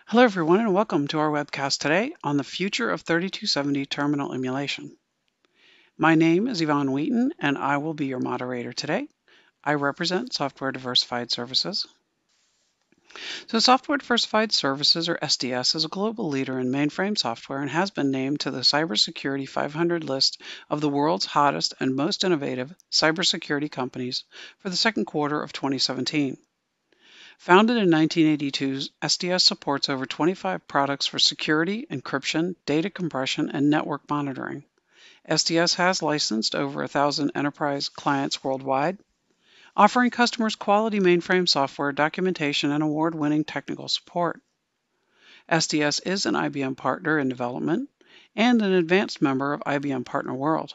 Hello everyone and welcome to our webcast today on the future of 3270 terminal emulation. My name is Yvonne Wheaton and I will be your moderator today. I represent Software Diversified Services. So Software Diversified Services, or SDS, is a global leader in mainframe software and has been named to the Cybersecurity 500 list of the world's hottest and most innovative cybersecurity companies for the second quarter of 2017. Founded in 1982, SDS supports over 25 products for security, encryption, data compression, and network monitoring. SDS has licensed over 1,000 enterprise clients worldwide, offering customers quality mainframe software, documentation, and award-winning technical support. SDS is an IBM partner in development and an advanced member of IBM Partner World.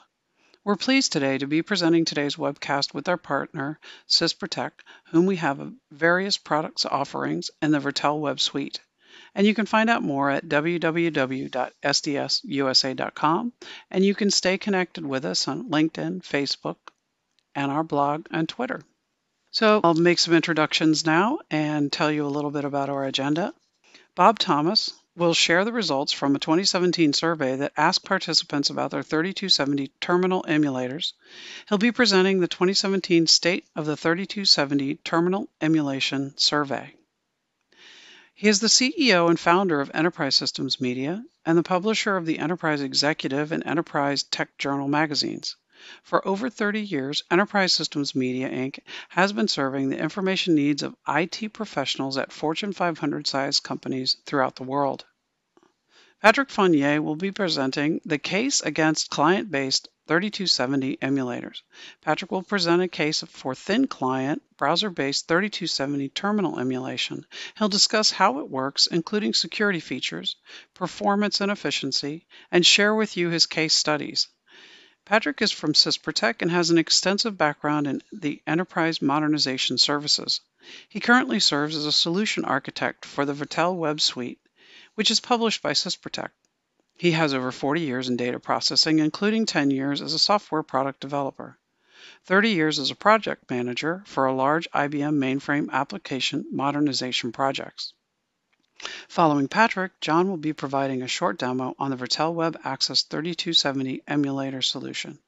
We're pleased today to be presenting today's webcast with our partner, SysperTec, whom we have various products offerings in the Virtel Web Suite. And you can find out more at www.sdsusa.com, and you can stay connected with us on LinkedIn, Facebook, and our blog and Twitter. So I'll make some introductions now and tell you a little bit about our agenda. Bob Thomas will share the results from a 2017 survey that asked participants about their 3270 terminal emulators. He'll be presenting the 2017 State of the 3270 Terminal Emulation Survey. He is the CEO and founder of Enterprise Systems Media and the publisher of the Enterprise Executive and Enterprise Tech Journal magazines. For over 30 years, Enterprise Systems Media, Inc. has been serving the information needs of IT professionals at Fortune 500 size companies throughout the world. Patrick Fournier will be presenting the case against client-based 3270 emulators. Patrick will present a case for thin client, browser-based 3270 terminal emulation. He'll discuss how it works, including security features, performance and efficiency, and share with you his case studies. Patrick is from SysperTec and has an extensive background in the enterprise modernization services. He currently serves as a solution architect for the Virtel Web Suite, which is published by SysperTec. He has over 40 years in data processing, including 10 years as a software product developer, 30 years as a project manager for a large IBM mainframe application modernization projects. Following Patrick, John will be providing a short demo on the Virtel Web Access 3270 emulator solution.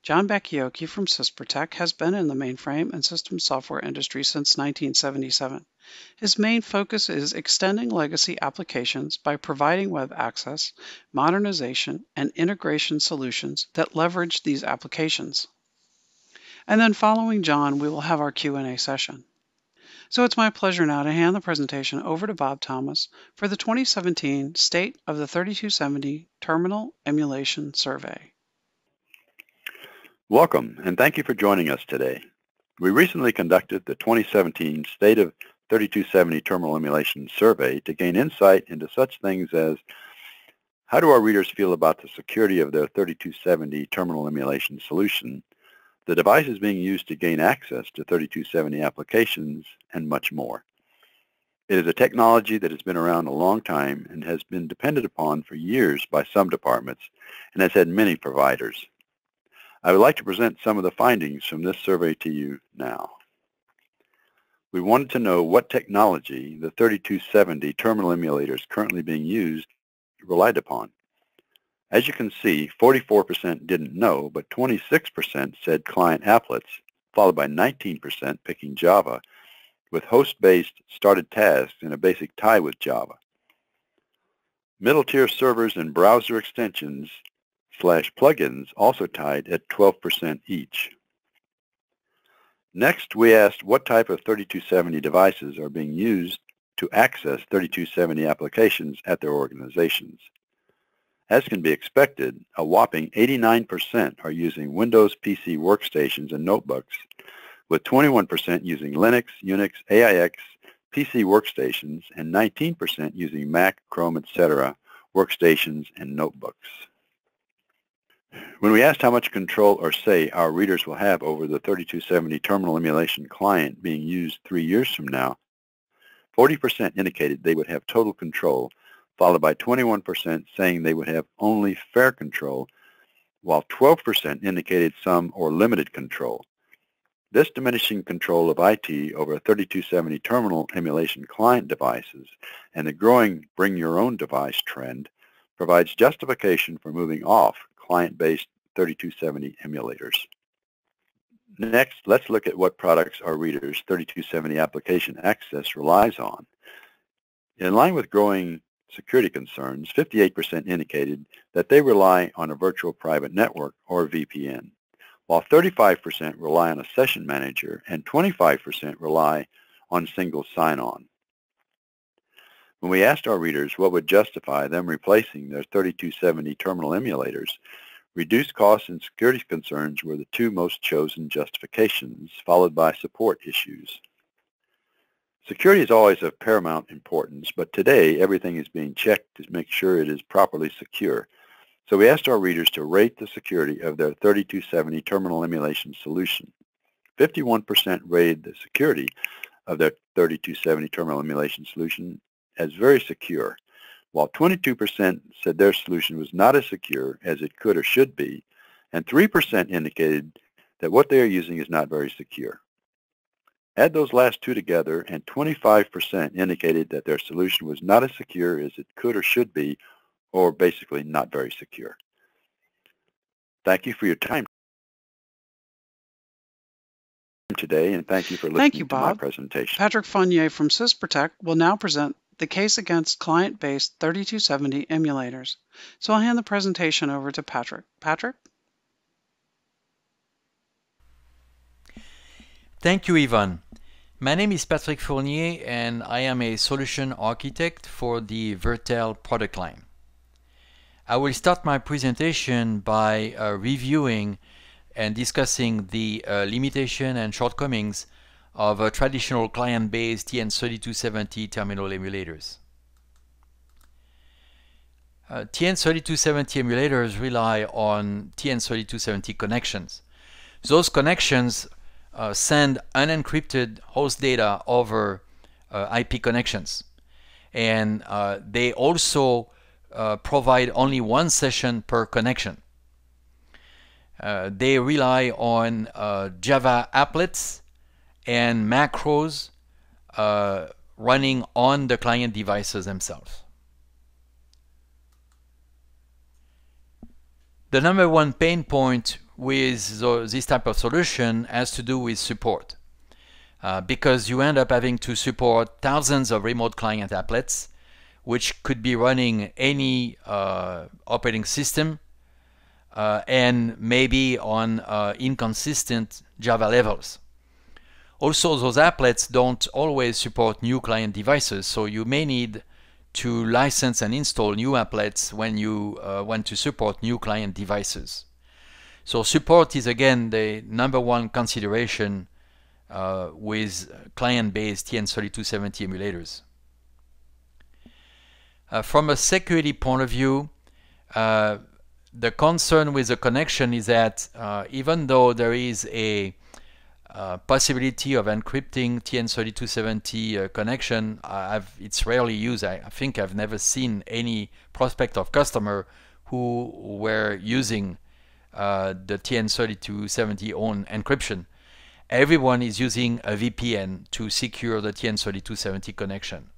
John Bakioki from SysperTec has been in the mainframe and system software industry since 1977. His main focus is extending legacy applications by providing web access, modernization, and integration solutions that leverage these applications. And then following John, we will have our Q&A session. So it's my pleasure now to hand the presentation over to Bob Thomas for the 2017 State of the 3270 Terminal Emulation Survey. Welcome, and thank you for joining us today. We recently conducted the 2017 State of 3270 Terminal Emulation Survey to gain insight into such things as how do our readers feel about the security of their 3270 terminal emulation solution, the devices being used to gain access to 3270 applications, and much more. It is a technology that has been around a long time and has been depended upon for years by some departments and has had many providers. I would like to present some of the findings from this survey to you now. We wanted to know what technology the 3270 terminal emulators currently being used relied upon. As you can see, 44% didn't know, but 26% said client applets, followed by 19% picking Java, with host-based started tasks in a basic tie with Java. Middle-tier servers and browser extensions / plugins also tied at 12% each. Next, we asked what type of 3270 devices are being used to access 3270 applications at their organizations. As can be expected, a whopping 89% are using Windows PC workstations and notebooks, with 21% using Linux, Unix, AIX, PC workstations, and 19% using Mac, Chrome, etc. workstations and notebooks. When we asked how much control or say our readers will have over the 3270 terminal emulation client being used 3 years from now, 40% indicated they would have total control, followed by 21% saying they would have only fair control, while 12% indicated some or limited control. This diminishing control of IT over 3270 terminal emulation client devices and the growing bring your own device trend provides justification for moving off client-based 3270 emulators. Next, let's look at what products our readers' 3270 application access relies on. In line with growing security concerns, 58% indicated that they rely on a virtual private network or VPN, while 35% rely on a session manager and 25% rely on single sign-on. When we asked our readers what would justify them replacing their 3270 terminal emulators, reduced costs and security concerns were the two most chosen justifications, followed by support issues. Security is always of paramount importance, but today everything is being checked to make sure it is properly secure. So we asked our readers to rate the security of their 3270 terminal emulation solution. 51% rated the security of their 3270 terminal emulation solution as very secure, while 22% said their solution was not as secure as it could or should be, and 3% indicated that what they are using is not very secure. Add those last two together, and 25% indicated that their solution was not as secure as it could or should be, or basically not very secure. Thank you for your time today, and thank you for listening to my presentation. Patrick Fournier from SysperTec will now present the case against client-based 3270 emulators. So I'll hand the presentation over to Patrick. Patrick? Thank you, Ivan. My name is Patrick Fournier, and I am a solution architect for the Virtel product line. I will start my presentation by reviewing and discussing the limitation and shortcomings of traditional client-based TN3270 terminal emulators. TN3270 emulators rely on TN3270 connections. Those connections send unencrypted host data over IP connections, and they also provide only one session per connection. They rely on Java applets and macros running on the client devices themselves. The number one pain point with this type of solution has to do with support, because you end up having to support thousands of remote client applets, which could be running any operating system and maybe on inconsistent Java levels. Also, those applets don't always support new client devices, so you may need to license and install new applets when you want to support new client devices. So support is again the number one consideration with client-based TN3270 emulators. From a security point of view, the concern with the connection is that even though there is a possibility of encrypting TN3270 connection, it's rarely used. I think I've never seen any prospect of customer who were using the TN3270 own encryption. Everyone is using a VPN to secure the TN3270 connection.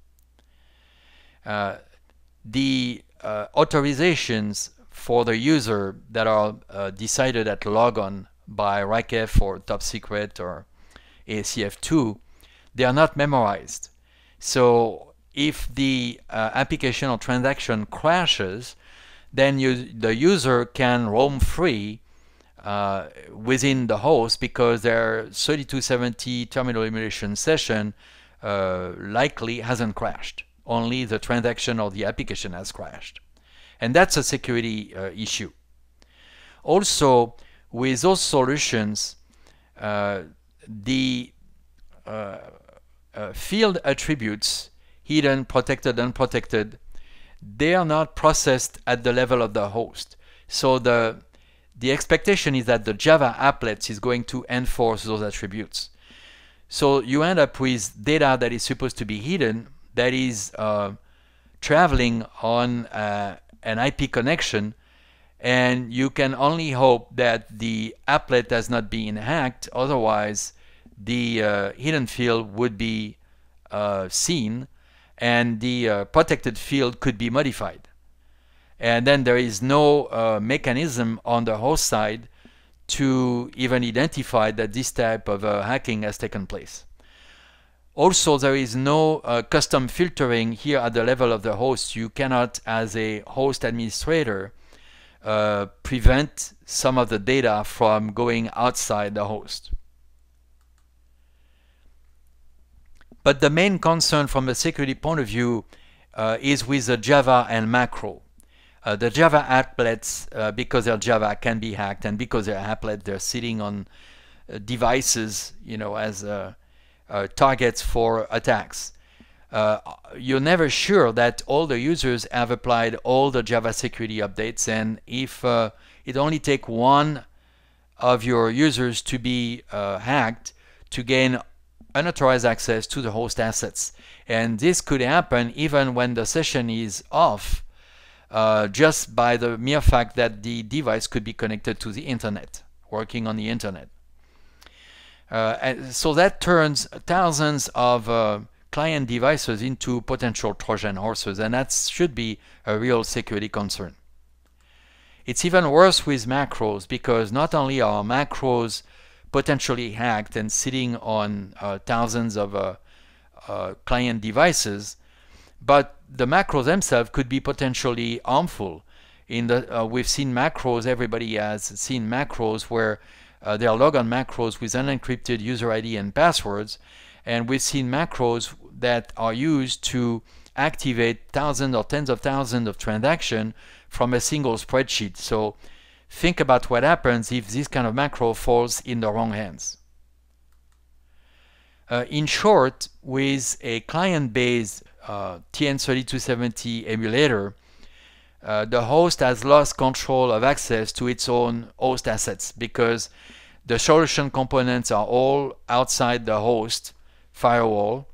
The authorizations for the user that are decided at logon by RACF or top secret or ACF2, they are not memorized. So if the application or transaction crashes, then the user can roam free within the host because their 3270 terminal emulation session likely hasn't crashed. Only the transaction or the application has crashed. And that's a security issue. Also, with those solutions, the field attributes, hidden, protected, unprotected, they are not processed at the level of the host. So the expectation is that the Java applets is going to enforce those attributes. So you end up with data that is supposed to be hidden, that is traveling on an IP connection, and you can only hope that the applet has not been hacked. Otherwise, the hidden field would be seen, and the protected field could be modified. And then there is no mechanism on the host side to even identify that this type of hacking has taken place. Also, there is no custom filtering here at the level of the host. You cannot, as a host administrator, prevent some of the data from going outside the host. But the main concern from a security point of view is with the Java and macro. The Java applets, because they're Java, can be hacked, and because they're applet, they're sitting on devices, as targets for attacks. You're never sure that all the users have applied all the Java security updates, and if it only takes one of your users to be hacked to gain unauthorized access to the host assets. And this could happen even when the session is off, just by the mere fact that the device could be connected to the internet, working on the internet. And so that turns thousands of client devices into potential Trojan horses, and that should be a real security concern. It's even worse with macros, because not only are macros potentially hacked and sitting on thousands of client devices, but the macros themselves could be potentially harmful. We've seen macros, everybody has seen macros where they are logon macros with unencrypted user ID and passwords, and we've seen macros that are used to activate thousands or tens of thousands of transactions from a single spreadsheet. So think about what happens if this kind of macro falls in the wrong hands. In short, with a client-based TN3270 emulator, the host has lost control of access to its own host assets, because the solution components are all outside the host firewall,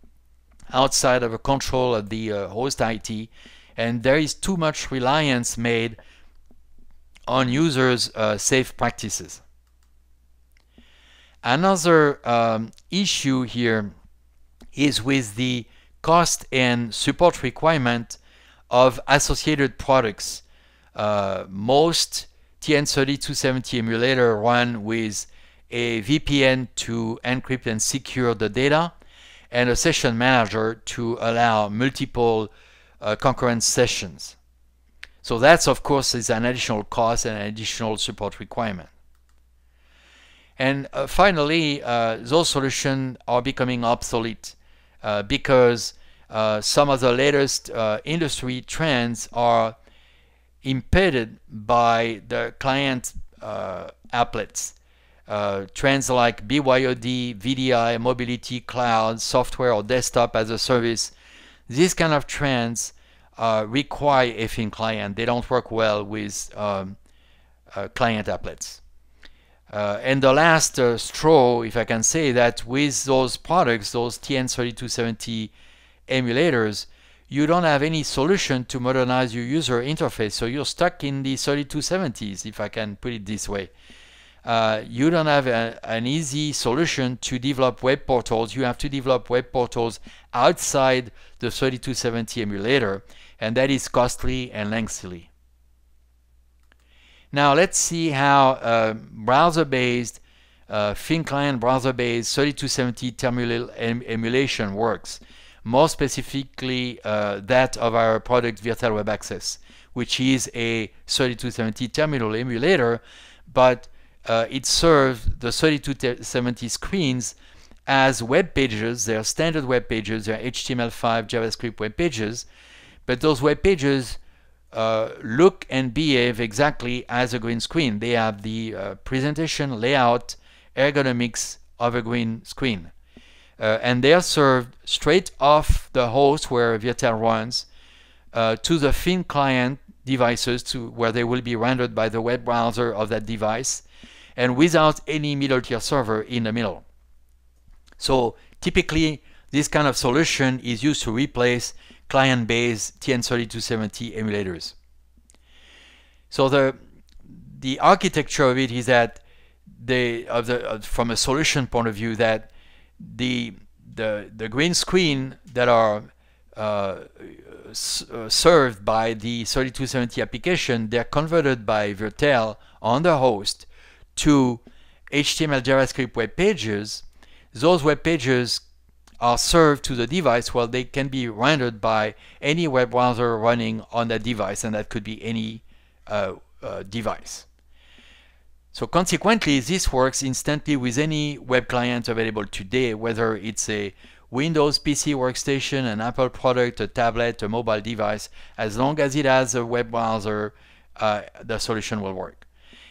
outside of the control of the host IT, and there is too much reliance made on users' safe practices. Another issue here is with the cost and support requirement of associated products. Most TN3270 emulator run with a VPN to encrypt and secure the data, and a session manager to allow multiple concurrent sessions. So that's, of course, is an additional cost and an additional support requirement. And finally, those solutions are becoming obsolete because some of the latest industry trends are impeded by the client applets. Trends like BYOD, VDI, mobility, cloud, software or desktop as a service. These kind of trends require a thin client. They don't work well with client applets. And the last straw, if I can say that, with those products, those TN3270 emulators, you don't have any solution to modernize your user interface. So you're stuck in the 3270s, if I can put it this way. You don't have an easy solution to develop web portals. You have to develop web portals outside the 3270 emulator, and that is costly and lengthy. Now let's see how browser-based, thin client browser-based 3270 terminal emulation works. More specifically, that of our product Virtel Web Access, which is a 3270 terminal emulator, but it serves the 3270 screens as web pages. They are standard web pages. They are HTML5 JavaScript web pages, but those web pages look and behave exactly as a green screen. They have the presentation, layout, ergonomics of a green screen. And they are served straight off the host where Virtel runs to the thin client devices, where they will be rendered by the web browser of that device, and without any middle tier server in the middle. So typically this kind of solution is used to replace client-based TN3270 emulators. So the architecture of it is that from a solution point of view, that the green screen that are served by the 3270 application, they're converted by Virtel on the host to HTML JavaScript web pages. Those web pages are served to the device while they can be rendered by any web browser running on that device, and that could be any device. So consequently, this works instantly with any web client available today, whether it's a Windows PC workstation, an Apple product, a tablet, a mobile device. As long as it has a web browser, the solution will work.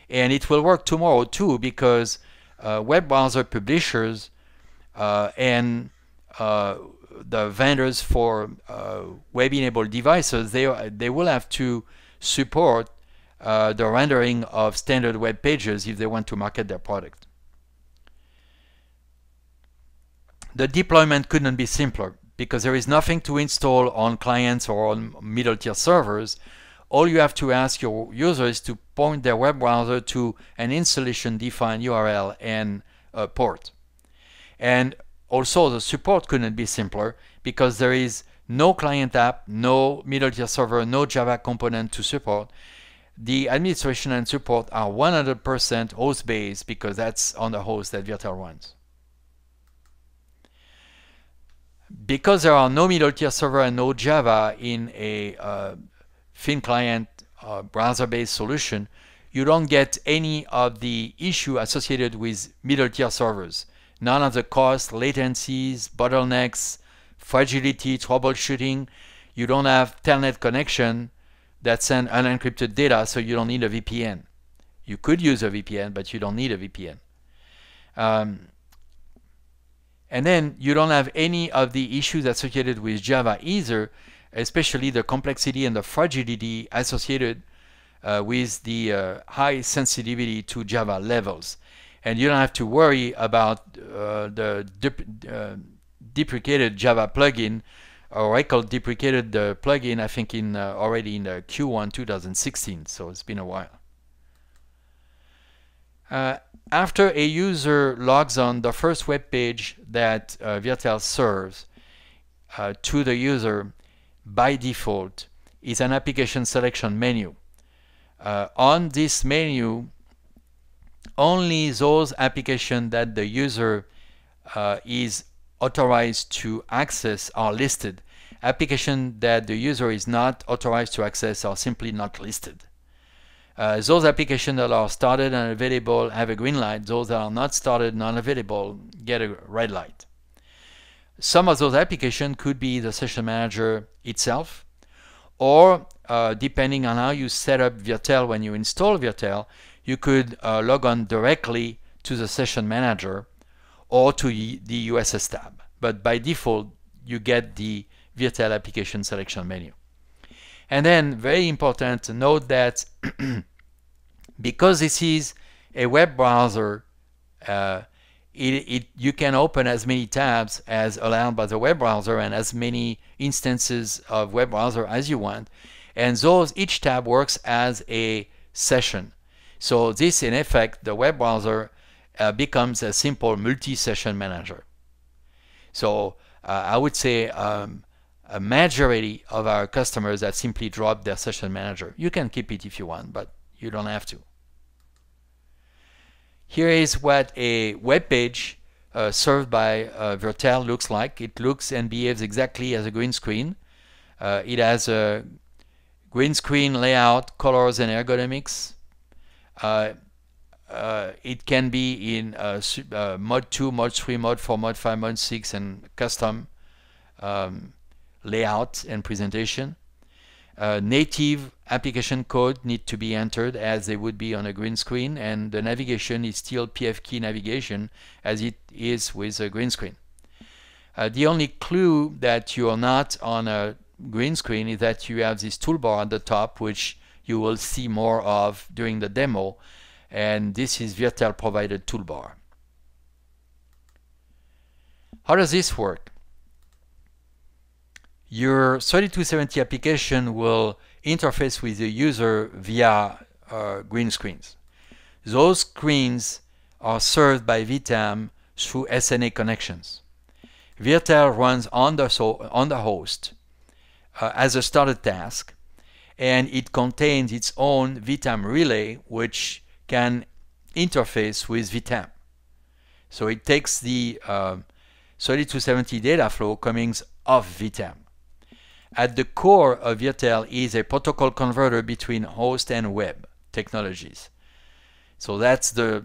And it will work tomorrow too, because web browser publishers and the vendors for web-enabled devices, they will have to support the rendering of standard web pages if they want to market their product. The deployment couldn't be simpler because there is nothing to install on clients or on middle-tier servers. All you have to ask your user is to point their web browser to an installation-defined URL and port. And also, the support couldn't be simpler because there is no client app, no middle-tier server, no Java component to support. The administration and support are 100% host-based because that's on the host that Virtel runs. Because there are no middle-tier server and no Java in a thin client browser-based solution, you don't get any of the issue associated with middle-tier servers. None of the costs, latencies, bottlenecks, fragility, troubleshooting. You don't have telnet connection that send unencrypted data, so you don't need a VPN. You could use a VPN, but you don't need a VPN. And then you don't have any of the issues associated with Java either, especially the complexity and the fragility associated with the high sensitivity to Java levels. And you don't have to worry about the deprecated Java plugin. Oracle deprecated the plugin, I think, already in Q1 2016, so it's been a while. After a user logs on, the first web page that Virtel serves to the user by default is an application selection menu. On this menu, only those applications that the user is authorized to access are listed. Applications that the user is not authorized to access are simply not listed. Those applications that are started and available have a green light. Those that are not started, not available, get a red light. Some of those applications could be the session manager itself, or depending on how you set up Virtel when you install Virtel, you could log on directly to the session manager or to the USS tab. But by default, you get the Virtel application selection menu. And then, very important to note that because this is a web browser, you can open as many tabs as allowed by the web browser and as many instances of web browser as you want. And each tab works as a session. So this, in effect, the web browser becomes a simple multi-session manager. So I would say a majority of our customers have simply dropped their session manager. You can keep it if you want, but you don't have to. Here is what a web page served by Virtel looks like. It looks and behaves exactly as a green screen. It has a green screen layout, colors, and ergonomics. It can be in Mod 2, Mod 3, Mod 4, Mod 5, Mod 6, and custom layout and presentation. Native application code need to be entered as they would be on a green screen, and the navigation is still PF key navigation as it is with a green screen. The only clue that you are not on a green screen is that you have this toolbar at the top, which you will see more of during the demo, and this is Virtel provided toolbar. How does this work? Your 3270 application will interface with the user via green screens. Those screens are served by VTAM through SNA connections. Virtel runs on the host as a starter task, and it contains its own VTAM relay, which can interface with VTAM. So it takes the 3270 data flow coming off VTAM. At the core of Virtel is a protocol converter between host and web technologies. So that's the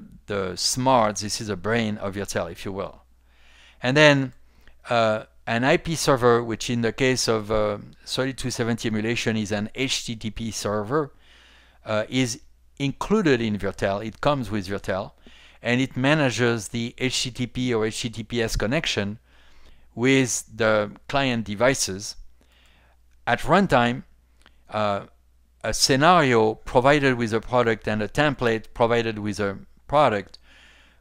smarts, this is the brain of Virtel, if you will. And then an IP server, which in the case of 3270 emulation is an HTTP server, is included in Virtel. It comes with Virtel, and it manages the HTTP or HTTPS connection with the client devices. At runtime, a scenario provided with a product and a template provided with a product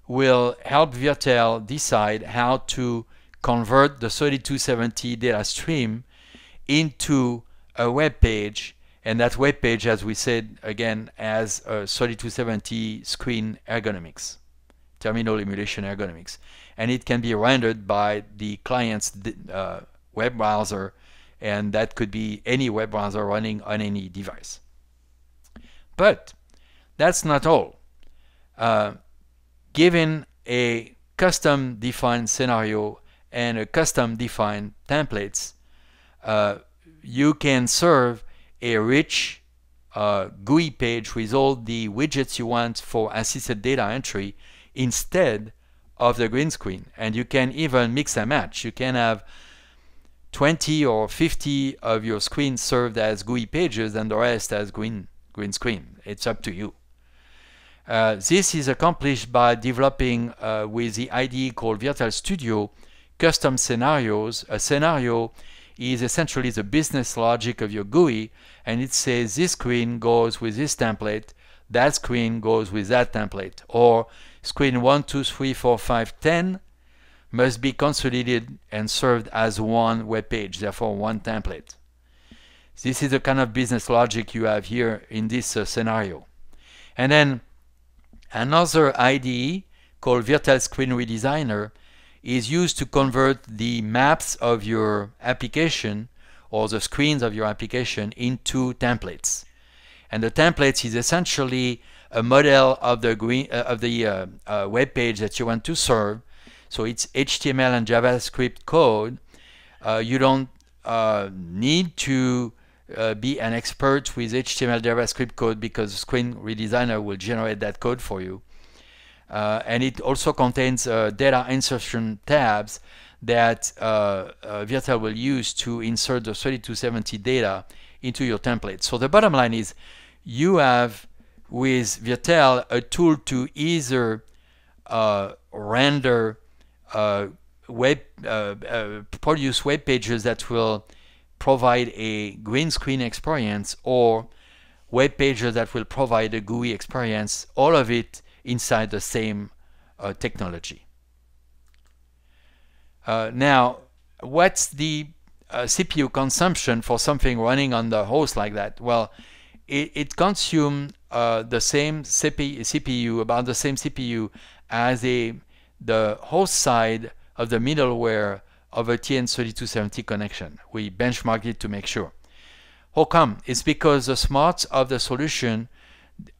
will help Virtel decide how to convert the 3270 data stream into a web page, and that web page, as we said again, has a 3270 screen ergonomics, terminal emulation ergonomics, and it can be rendered by the client's web browser, and that could be any web browser running on any device. But that's not all. Given a custom-defined scenario and a custom-defined templates, you can serve a rich GUI page with all the widgets you want for assisted data entry instead of the green screen. And you can even mix and match. You can have 20 or 50 of your screens served as GUI pages and the rest as green screen. It's up to you. This is accomplished by developing with the IDE called Virtel Studio custom scenarios. A scenario is essentially the business logic of your GUI, and it says this screen goes with this template, that screen goes with that template, or screen 1, 2, 3, 4, 5, 10 must be consolidated and served as one web page, therefore one template. This is the kind of business logic you have here in this scenario. And then another IDE called Virtel Screen Redesigner is used to convert the maps of your application or the screens of your application into templates. And the templates is essentially a model of the web page that you want to serve. So it's HTML and JavaScript code. You don't need to be an expert with HTML JavaScript code because Screen Redesigner will generate that code for you. And it also contains data insertion tabs that Virtel will use to insert the 3270 data into your template. So the bottom line is you have with Virtel a tool to either render produce web pages that will provide a green screen experience or web pages that will provide a GUI experience, all of it inside the same technology. Now, what's the CPU consumption for something running on the host like that? Well, it consumes the same CPU, about the same CPU as the host side of the middleware of a TN3270 connection. We benchmarked it to make sure. How come? It's because the smarts of the solution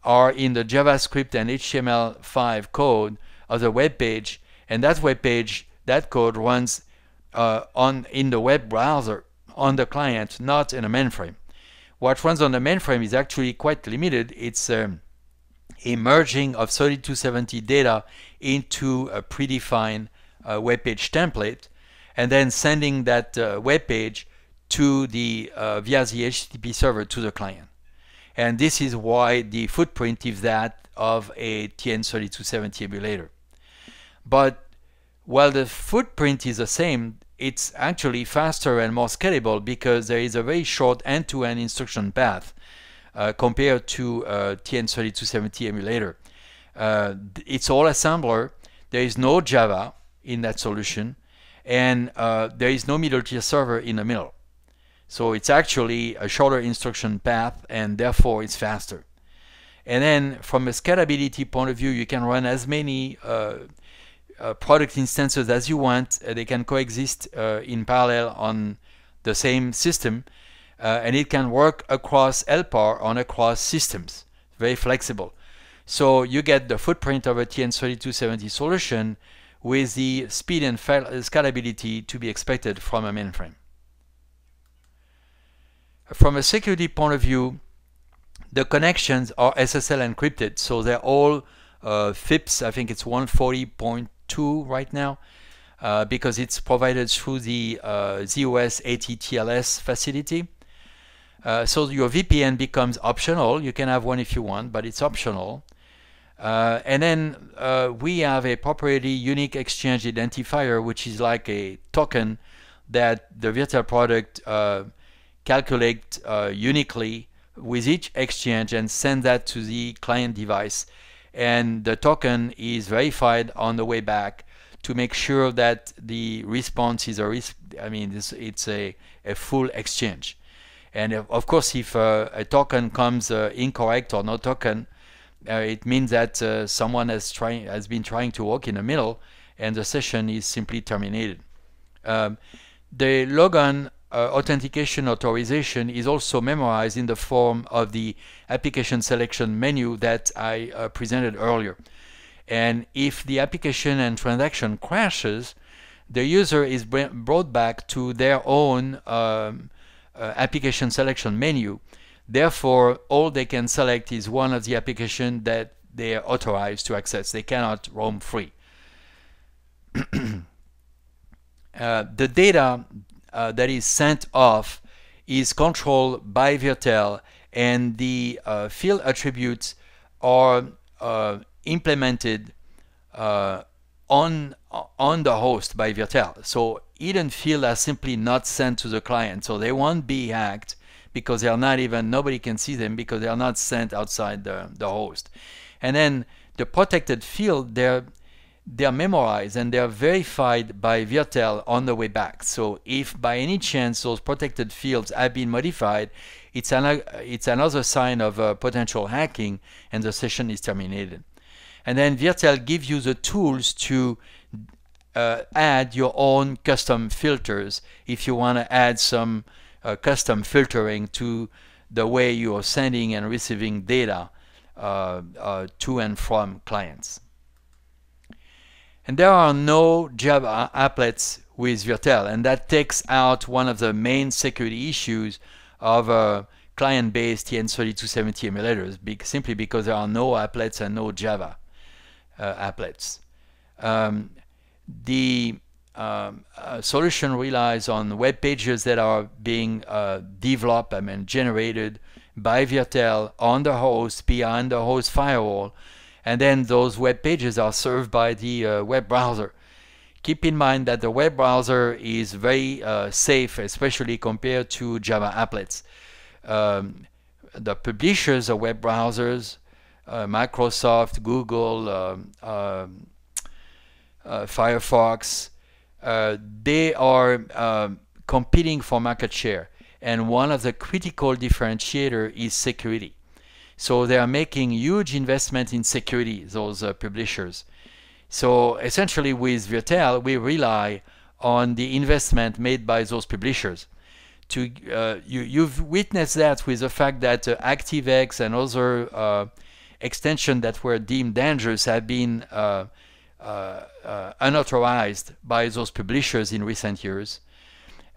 are in the JavaScript and HTML5 code of the web page, and that web page, that code runs in the web browser on the client, not in a mainframe. What runs on the mainframe is actually quite limited. It's a merging of 3270 data into a predefined web page template, and then sending that web page to the via the HTTP server to the client. And this is why the footprint is that of a TN3270 emulator. But while the footprint is the same, it's actually faster and more scalable because there is a very short end-to-end instruction path compared to TN3270 emulator. It's all assembler. There is no Java in that solution, and there is no middle tier server in the middle. So it's actually a shorter instruction path, and therefore it's faster. And then from a scalability point of view, you can run as many product instances as you want. They can coexist in parallel on the same system, and it can work across LPAR on across systems. Very flexible. So you get the footprint of a TN3270 solution with the speed and scalability to be expected from a mainframe. From a security point of view, the connections are SSL encrypted, so they're all FIPS. I think it's 140.2 right now, because it's provided through the ZOS AT-TLS facility. So your VPN becomes optional. You can have one if you want, but it's optional. And then we have a proprietary unique exchange identifier, which is like a token that the Virtel product calculates uniquely with each exchange and send that to the client device. And the token is verified on the way back to make sure that the response is it's a full exchange. And of course, if a token comes incorrect or no token, it means that someone has been trying to walk in the middle, and the session is simply terminated. The logon authentication authorization is also memorized in the form of the application selection menu that I presented earlier. And if the application and transaction crashes, the user is brought back to their own application selection menu. Therefore, all they can select is one of the applications that they are authorized to access. They cannot roam free. The data that is sent off is controlled by Virtel, and the field attributes are implemented on the host by Virtel. So hidden fields are simply not sent to the client, so they won't be hacked because they are not even, nobody can see them because they are not sent outside the host. And then the protected field, they're memorized and they're verified by Virtel on the way back. So if by any chance those protected fields have been modified, it's another sign of potential hacking, and the session is terminated. And then Virtel gives you the tools to add your own custom filters if you want to add some custom filtering to the way you are sending and receiving data to and from clients. And there are no Java applets with Virtel, and that takes out one of the main security issues of client-based TN3270 emulators, simply because there are no applets and no Java applets. The solution relies on web pages that are being developed and generated by Virtel on the host behind the host firewall, and then those web pages are served by the web browser. Keep in mind that the web browser is very safe, especially compared to Java applets. The publishers of web browsers, Microsoft, Google, Firefox, they are competing for market share, and one of the critical differentiator is security. So they are making huge investment in security, those publishers. So essentially with Virtel, we rely on the investment made by those publishers. You've witnessed that with the fact that ActiveX and other extensions that were deemed dangerous have been unauthorized by those publishers in recent years,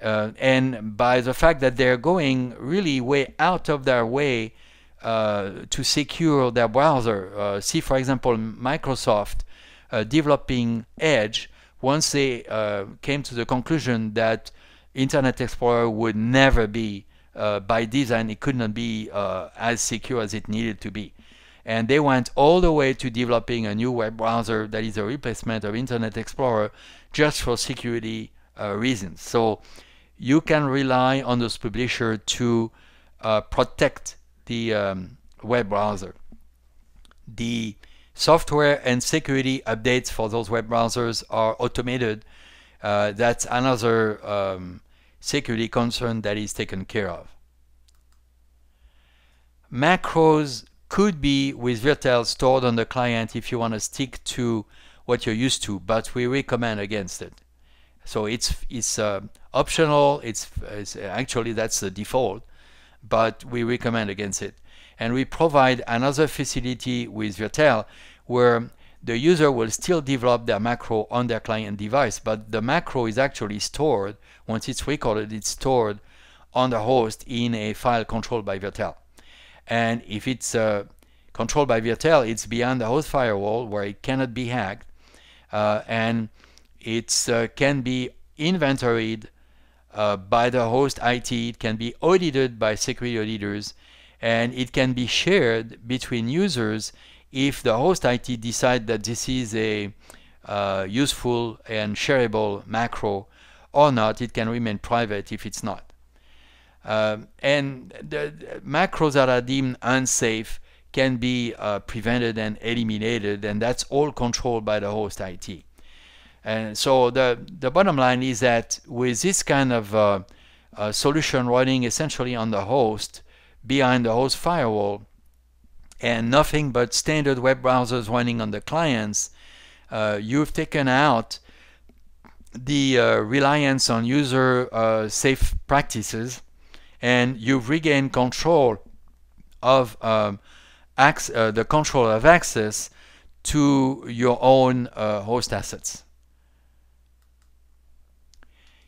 and by the fact that they're going really way out of their way to secure their browser. See, for example, Microsoft developing Edge, once they came to the conclusion that Internet Explorer would never be, by design, it could not be as secure as it needed to be. And they went all the way to developing a new web browser that is a replacement of Internet Explorer just for security reasons. So you can rely on those publishers to protect the web browser. The software and security updates for those web browsers are automated. That's another security concern that is taken care of. Macros could be with Virtel stored on the client if you want to stick to what you're used to, but we recommend against it. So it's optional. It's actually that's the default, but we recommend against it. And we provide another facility with Virtel where the user will still develop their macro on their client device, but the macro is actually stored. Once it's recorded, it's stored on the host in a file controlled by Virtel. And if it's controlled by Virtel, it's beyond the host firewall where it cannot be hacked, and it can be inventoried by the host IT. It can be audited by security auditors, and it can be shared between users if the host IT decide that this is a useful and shareable macro or not. It can remain private if it's not. And the macros that are deemed unsafe can be prevented and eliminated, and that's all controlled by the host IT. And so the bottom line is that with this kind of solution running essentially on the host, behind the host firewall, and nothing but standard web browsers running on the clients, you've taken out the reliance on user safe practices, and you've regained control of the control of access to your own host assets.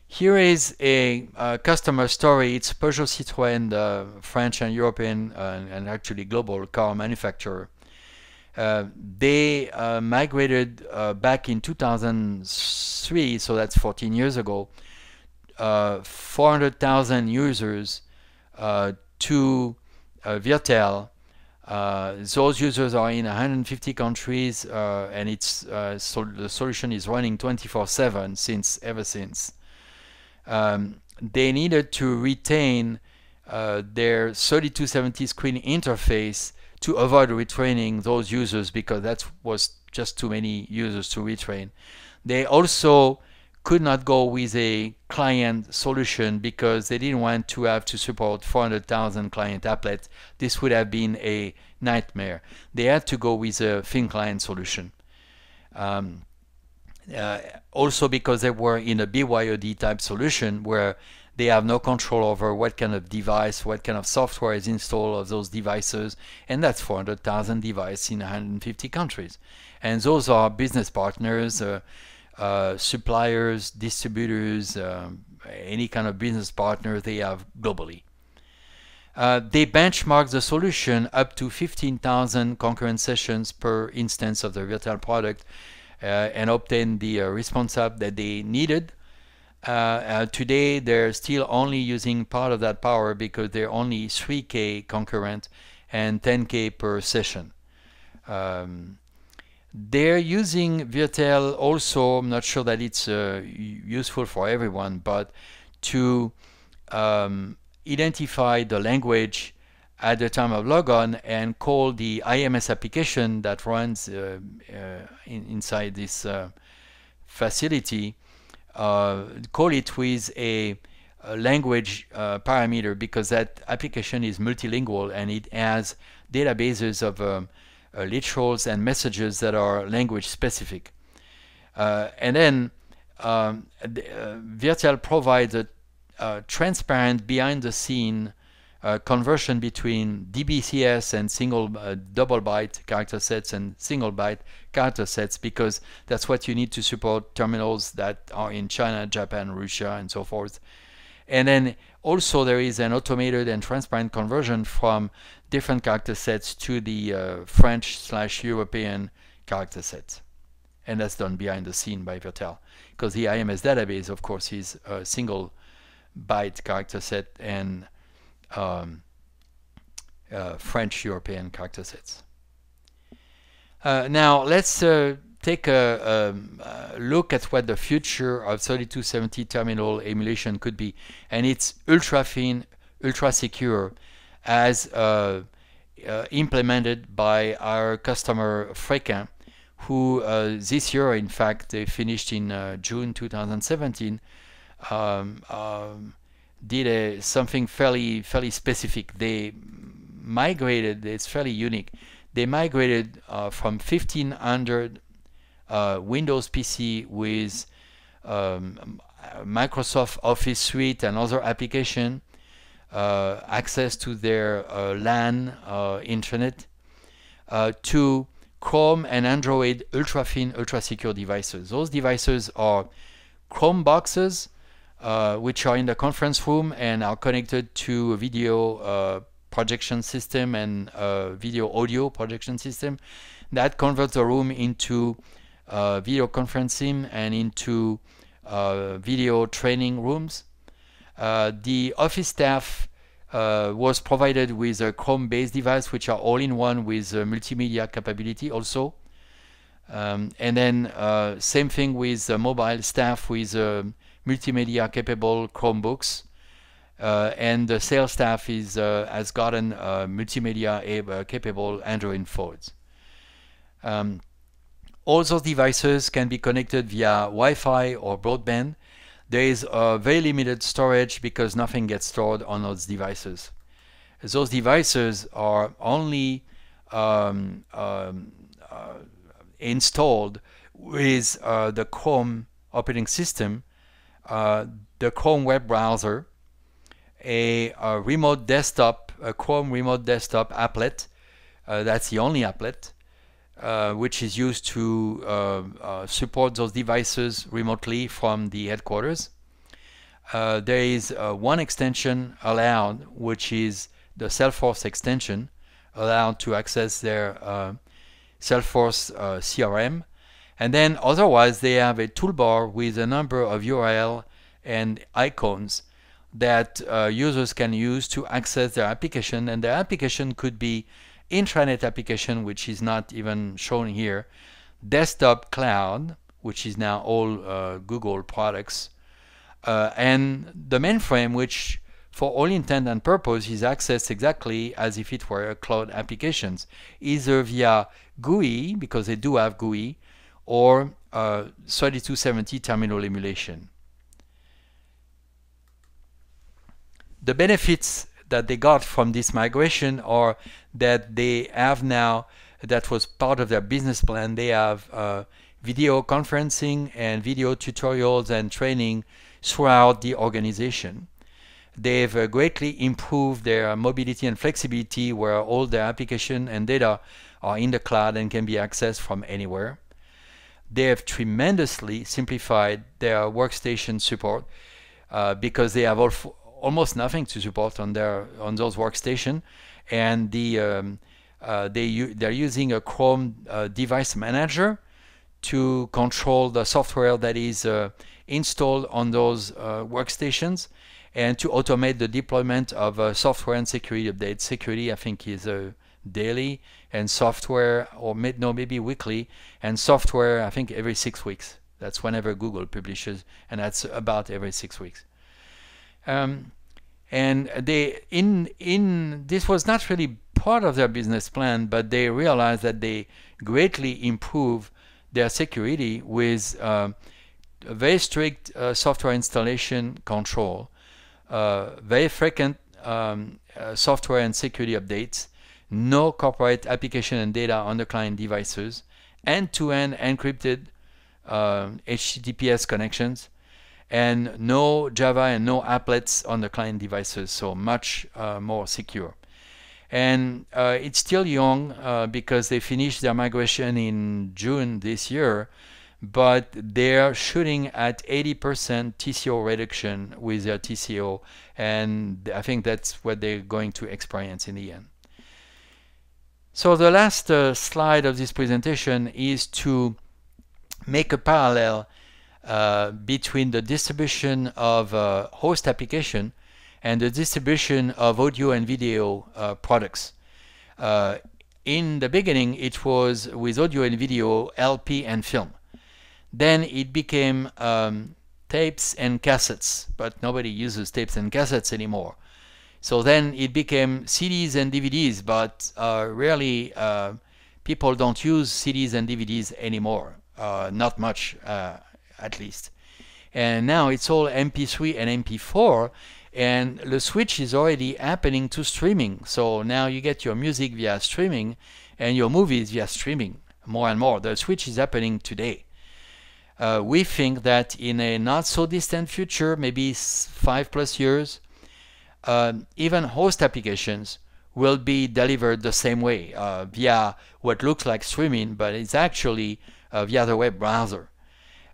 Here is a customer story. It's Peugeot Citroën, the French and European and actually global car manufacturer. They migrated back in 2003, so that's 14 years ago, 400,000 users to Virtel. Those users are in 150 countries, and it's the solution is running 24/7 ever since. They needed to retain their 3270 screen interface to avoid retraining those users because that was just too many users to retrain. They also could not go with a client solution because they didn't want to have to support 400,000 client applets. This would have been a nightmare. They had to go with a thin client solution. Also because they were in a BYOD type solution where they have no control over what kind of device, what kind of software is installed of those devices, and that's 400,000 devices in 150 countries. And those are business partners, suppliers, distributors, any kind of business partner they have globally. They benchmark the solution up to 15,000 concurrent sessions per instance of the Virtel product and obtain the response up that they needed. Today they're still only using part of that power because they're only 3K concurrent and 10K per session. They're using Virtel also, I'm not sure that it's useful for everyone, but to identify the language at the time of logon and call the IMS application that runs inside this facility, call it with a language parameter because that application is multilingual and it has databases of literals and messages that are language specific. And then Virtel provides a transparent behind the scene conversion between DBCS and double byte character sets and single byte character sets because that's what you need to support terminals that are in China, Japan, Russia, and so forth. And then also there is an automated and transparent conversion from different character sets to the French/European character sets. And that's done behind the scene by Virtel because the IMS database, of course, is a single byte character set and French-European character sets. Now let's take a look at what the future of 3270 terminal emulation could be, and it's ultra thin, ultra secure, as implemented by our customer Fréquent, who this year, in fact, they finished in June 2017. Did something fairly specific. They migrated, it's fairly unique, they migrated from 1500 Windows PC with Microsoft Office Suite and other application, access to their LAN internet, to Chrome and Android ultra-thin, ultra-secure devices. Those devices are Chrome boxes, which are in the conference room and are connected to a video projection system and video audio projection system that converts the room into video conferencing and into video training rooms. The office staff was provided with a Chrome-based device, which are all-in-one with multimedia capability also. And then same thing with mobile staff with multimedia-capable Chromebooks. And the sales staff has gotten multimedia-capable Android phones. All those devices can be connected via Wi-Fi or broadband. There is very limited storage because nothing gets stored on those devices. Those devices are only installed with the Chrome operating system, the Chrome web browser, a remote desktop, a Chrome remote desktop applet. That's the only applet, which is used to support those devices remotely from the headquarters. There is one extension allowed, which is the Salesforce extension, allowed to access their Salesforce CRM. And then otherwise they have a toolbar with a number of URL and icons that users can use to access their application. And their application could be intranet application, which is not even shown here, desktop cloud, which is now all Google products, and the mainframe, which for all intent and purpose is accessed exactly as if it were a cloud applications, either via GUI, because they do have GUI, or 3270 terminal emulation. The benefits that they got from this migration are that they have now, that was part of their business plan, they have video conferencing and video tutorials and training throughout the organization. They've greatly improved their mobility and flexibility, where all their application and data are in the cloud and can be accessed from anywhere. They have tremendously simplified their workstation support because they have almost nothing to support on those workstations, and they're using a Chrome device manager to control the software that is installed on those workstations, and to automate the deployment of software and security updates. Security, I think, is daily, and software, or maybe weekly, and software, I think, every 6 weeks. That's whenever Google publishes, and that's about every 6 weeks. And this was not really part of their business plan, but they realized that they greatly improve their security with very strict software installation control, very frequent software and security updates, no corporate application and data on the client devices, end-to-end encrypted HTTPS connections, and no Java and no applets on the client devices, so much more secure. And it's still young because they finished their migration in June this year, but they're shooting at 80% TCO reduction with their TCO, and I think that's what they're going to experience in the end. So the last slide of this presentation is to make a parallel between the distribution of host application and the distribution of audio and video products. In the beginning, it was with audio and video, LP and film. Then it became tapes and cassettes, but nobody uses tapes and cassettes anymore. So then it became CDs and DVDs, but rarely people don't use CDs and DVDs anymore, not much at least. And now it's all MP3 and MP4, and the switch is already happening to streaming. So now you get your music via streaming and your movies via streaming. more and more. The switch is happening today. We think that in a not so distant future, maybe 5+ years, even host applications will be delivered the same way via what looks like streaming, but it's actually via the web browser.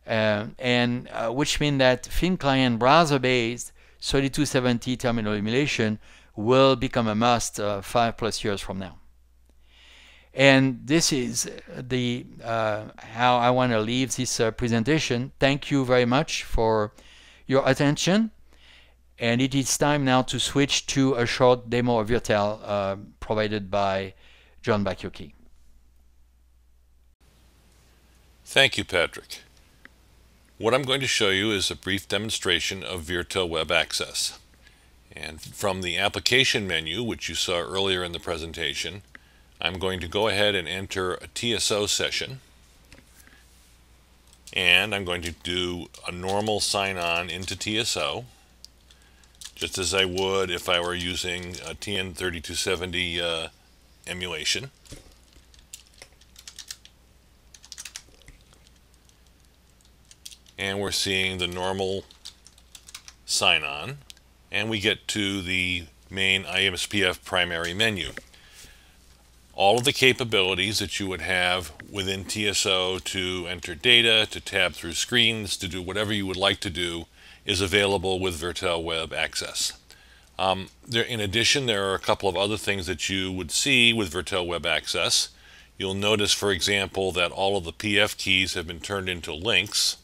Which means that thin client browser-based 3270 terminal emulation will become a must 5+ years from now. And this is the how I want to leave this presentation. Thank you very much for your attention. And it is time now to switch to a short demo of Virtel provided by John Bakyoki. Thank you, Patrick. What I'm going to show you is a brief demonstration of Virtel Web Access. And from the application menu, which you saw earlier in the presentation, I'm going to go ahead and enter a TSO session. And I'm going to do a normal sign-on into TSO, just as I would if I were using a TN3270 emulation. And we're seeing the normal sign-on, and we get to the main IMSPF primary menu. All of the capabilities that you would have within TSO to enter data, to tab through screens, to do whatever you would like to do is available with Virtel Web Access. In addition, there are a couple of other things that you would see with Virtel Web Access. You'll notice, for example, that all of the PF keys have been turned into links,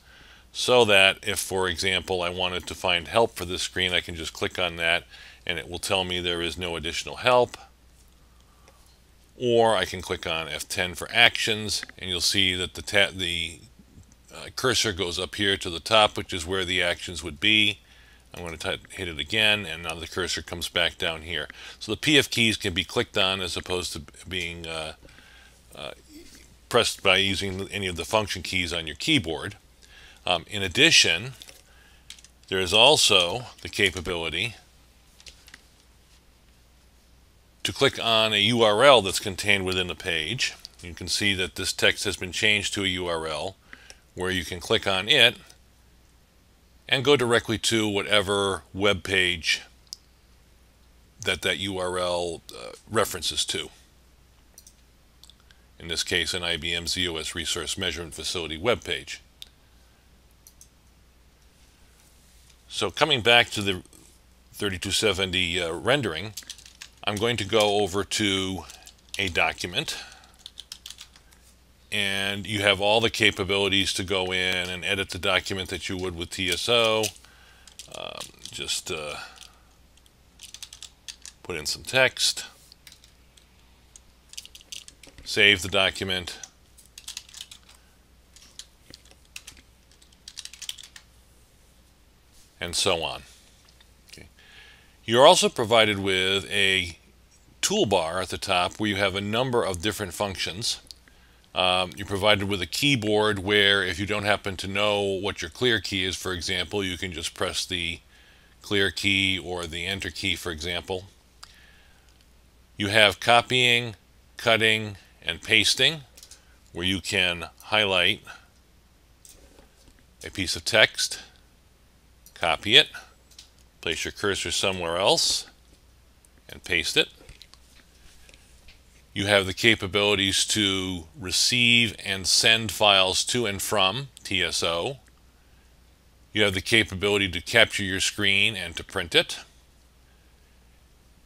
so that if, for example, I wanted to find help for this screen, I can just click on that and it will tell me there is no additional help. Or I can click on F10 for actions, and you'll see that the cursor goes up here to the top, which is where the actions would be. I'm going to hit it again, and now the cursor comes back down here. So the PF keys can be clicked on as opposed to being pressed by using any of the function keys on your keyboard. In addition, there is also the capability to click on a URL that's contained within a page. You can see that this text has been changed to a URL where you can click on it and go directly to whatever web page that URL references to. In this case, an IBM ZOS Resource Measurement Facility web page. So coming back to the 3270 rendering, I'm going to go over to a document, and you have all the capabilities to go in and edit the document that you would with TSO. Just put in some text, save the document, and so on. Okay. You're also provided with a toolbar at the top where you have a number of different functions. You're provided with a keyboard where if you don't happen to know what your clear key is, for example, you can just press the clear key or the enter key, for example. You have copying, cutting, and pasting, where you can highlight a piece of text, copy it, place your cursor somewhere else, and paste it. You have the capabilities to receive and send files to and from TSO. You have the capability to capture your screen and to print it.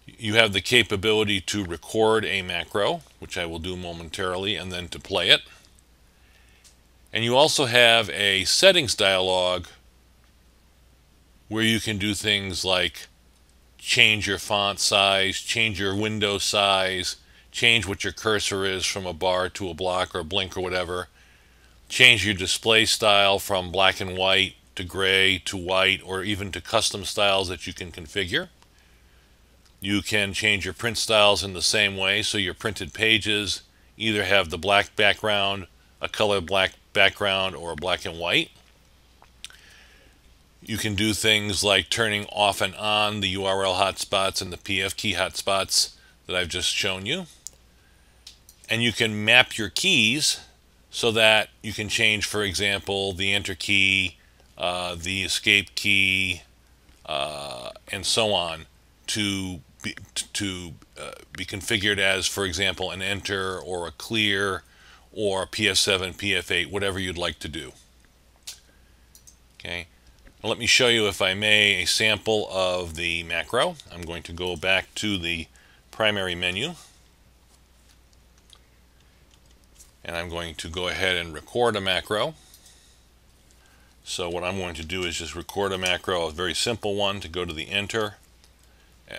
You have the capability to record a macro, which I will do momentarily, and then to play it. And you also have a settings dialog where you can do things like change your font size, change your window size, change what your cursor is from a bar to a block or a blink or whatever, change your display style from black and white to gray to white, or even to custom styles that you can configure. You can change your print styles in the same way, so your printed pages either have the black background, a color black background, or a black and white. You can do things like turning off and on the URL hotspots and the PF key hotspots that I've just shown you. And you can map your keys so that you can change, for example, the enter key, the escape key, and so on to be configured as, for example, an enter or a clear or PF7, PF8, whatever you'd like to do. Okay. Now let me show you, if I may, a sample of the macro. I'm going to go back to the primary menu, and I'm going to go ahead and record a macro. So what I'm going to do is just record a macro, a very simple one, to go to the enter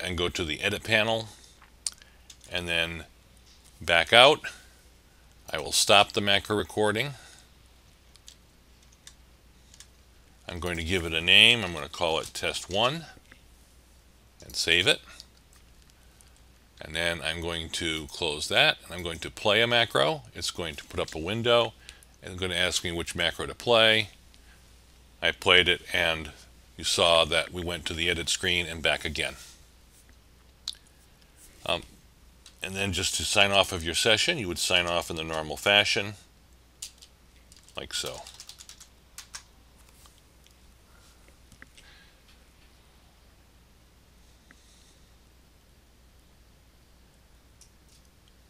and go to the edit panel and then back out. I will stop the macro recording. I'm going to give it a name. I'm going to call it test1 and save it. And then I'm going to close that, and I'm going to play a macro. It's going to put up a window and it's going to ask me which macro to play. I played it, and you saw that we went to the edit screen and back again. And then just to sign off of your session, you would sign off in the normal fashion, like so.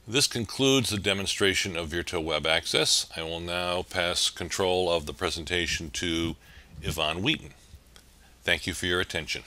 This concludes the demonstration of Virtel Web Access. I will now pass control of the presentation to Yvonne Wheaton. Thank you for your attention.